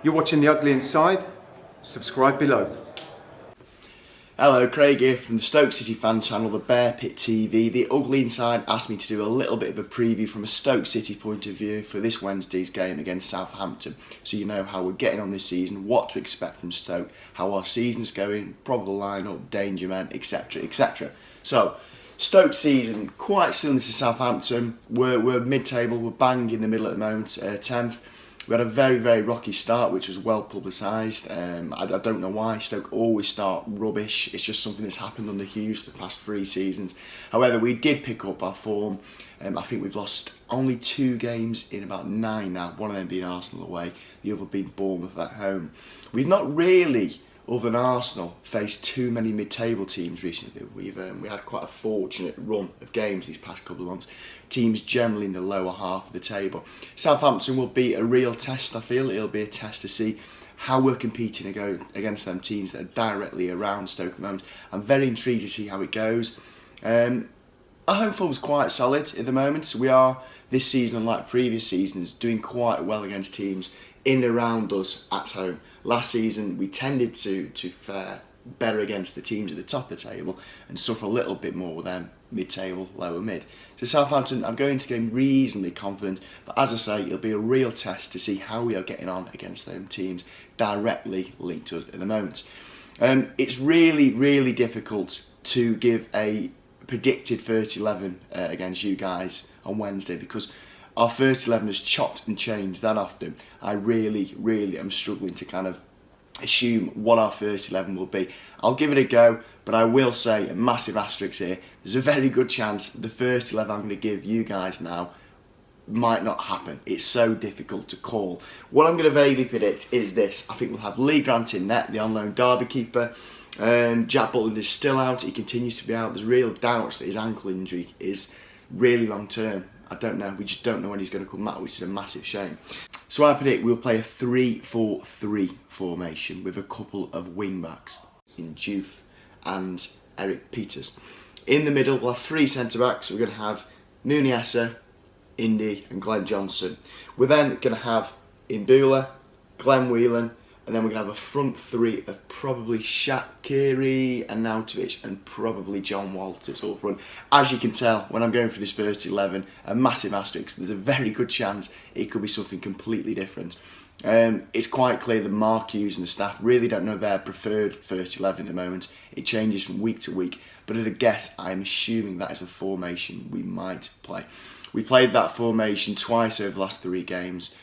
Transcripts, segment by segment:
You're watching The Ugly Inside. Subscribe below. Hello, Craig here from the Stoke City Fan Channel, the Bear Pit TV. The Ugly Inside asked me to do a little bit of a preview from a Stoke City point of view for this Wednesday's game against Southampton, so you know how we're getting on this season, what to expect from Stoke, how our season's going, probable line-up, danger men, etc, etc. So, Stoke season, quite similar to Southampton. We're mid-table, we're bang in the middle at the moment, 10th. We had a very, very rocky start, which was well publicised. I don't know why Stoke always start rubbish. It's just something that's happened under Hughes the past 3 seasons. However, we did pick up our form. I think we've lost only 2 games in about 9 now, one of them being Arsenal away, the other being Bournemouth at home. We've not really, other than Arsenal, faced too many mid-table teams recently. We had quite a fortunate run of games these past couple of months. Teams generally in the lower half of the table. Southampton will be a real test, I feel. It'll be a test to see how we're competing against them teams that are directly around Stoke at the moment. I'm very intrigued to see how it goes. Our home form's quite solid at the moment. So we are, this season, unlike previous seasons, doing quite well against teams in and around us at home. Last season, we tended to fare better against the teams at the top of the table and suffer a little bit more with them mid-table, lower mid. So Southampton, I'm going to game reasonably confident, but as I say, it'll be a real test to see how we are getting on against them teams directly linked to us at the moment. It's really, really difficult to give a predicted first 11 against you guys on Wednesday because our first 11 has chopped and changed that often. I really, really am struggling to kind of assume what our first 11 will be. I'll give it a go, but I will say a massive asterisk here. There's a very good chance the first 11 I'm going to give you guys now might not happen. It's so difficult to call. What I'm going to vaguely predict is this. I think we'll have Lee Grant in net, the on-loan Derby keeper. Jack Butland is still out. He continues to be out. There's real doubts that his ankle injury is really long-term. I don't know. We just don't know when he's going to come back, which is a massive shame. So I predict we'll play a 3-4-3 formation with a couple of wing-backs in Juve and Eric Peters. In the middle, we'll have 3 centre-backs. We're going to have Muniesa, Indy and Glenn Johnson. We're then going to have Imbula, Glenn Whelan, and then we're going to have a front 3 of probably Shaqiri, Arnautovic and probably John Walters up front. As you can tell, when I'm going for this first 11, a massive asterisk. There's a very good chance it could be something completely different. It's quite clear that Mark Hughes and the staff really don't know their preferred first 11 at the moment. It changes from week to week, but at a guess, I'm assuming that is a formation we might play. We played that formation twice over the last 3 games,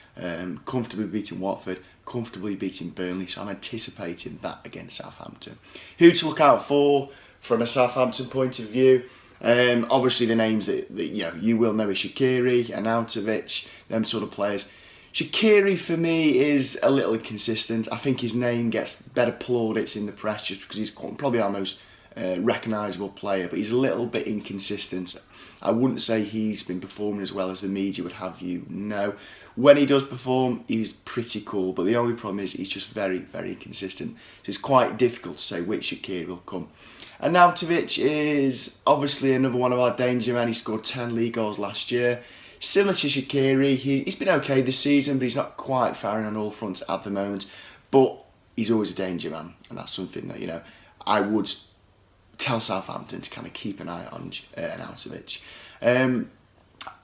comfortably beating Watford, comfortably beating Burnley, so I'm anticipating that against Southampton. Who to look out for from a Southampton point of view? Obviously the names that you will know is Shaqiri, Arnautovic, them sort of players. Shaqiri for me is a little inconsistent. I think his name gets better plaudits in the press just because he's probably our most recognisable player, but he's a little bit inconsistent. I wouldn't say he's been performing as well as the media would have you know. When he does perform, he's pretty cool, but the only problem is he's just very, very inconsistent. So it's quite difficult to say which Shaqiri will come. Arnautovic is obviously another one of our danger men. He scored 10 league goals last year. Similar to Shaqiri, he's been okay this season, but he's not quite firing on all fronts at the moment. But he's always a danger man, and that's something that, I would tell Southampton to kind of keep an eye on Arnautovic.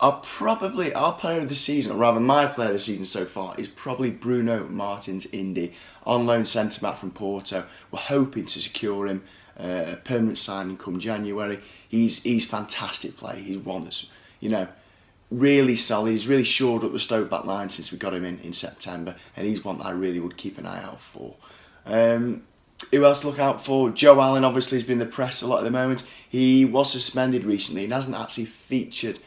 Our player of the season, or rather my player of the season so far, is probably Bruno Martins Indy, on loan centre-back from Porto. We're hoping to secure him a permanent signing come January. He's fantastic player. He's one that's, really solid. He's really shored up the Stoke back line since we got him in September, and he's one that I really would keep an eye out for. Who else to look out for? Joe Allen obviously has been in the press a lot at the moment. He was suspended recently and hasn't actually featured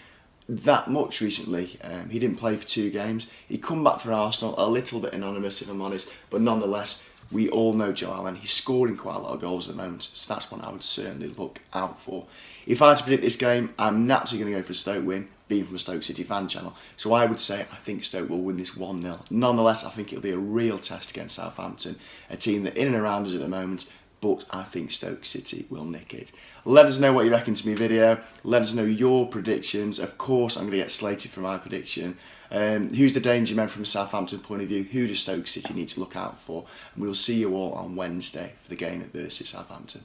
that much recently. He didn't play for 2 games. He come back for Arsenal, a little bit anonymous if I'm honest, but nonetheless, we all know Joe Allen. He's scoring quite a lot of goals at the moment, so that's one I would certainly look out for. If I had to predict this game, I'm naturally going to go for a Stoke win, being from a Stoke City Fan Channel. So I would say I think Stoke will win this 1-0. Nonetheless, I think it'll be a real test against Southampton, a team that in and around us at the moment, but I think Stoke City will nick it. Let us know what you reckon to my video. Let us know your predictions. Of course, I'm going to get slated for my prediction. Who's the danger man from a Southampton point of view? Who does Stoke City need to look out for? And we'll see you all on Wednesday for the game versus Southampton.